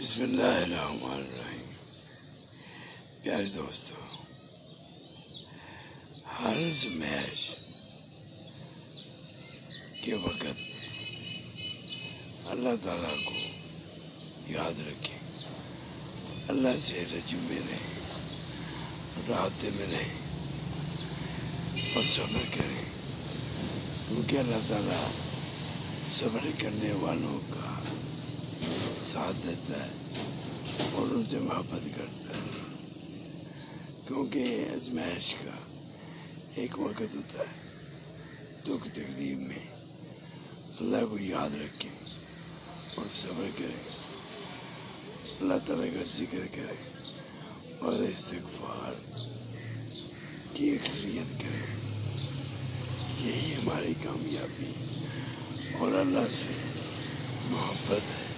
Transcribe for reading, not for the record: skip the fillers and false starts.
بسم اللہ الرحمن الرحیم۔ پیارے دوستو، ہر میچ کے وقت اللہ تعالیٰ کو یاد رکھیں، اللہ سے رجوع میں رہیں، رابطے میں رہیں اور صبر کریں، کیونکہ اللہ تعالیٰ صبر کرنے والوں کا ساتھ دیتا ہے اور ان سے محبت کرتا ہے، کیونکہ آزمائش کا ایک وقت ہوتا ہے۔ دکھ تکلیف میں اللہ کو یاد رکھیں اور صبر کریں، اللہ تعالیٰ کا ذکر کریں اور استغفار کی اکثریت کریں۔ یہی ہماری کامیابی اور اللہ سے محبت ہے۔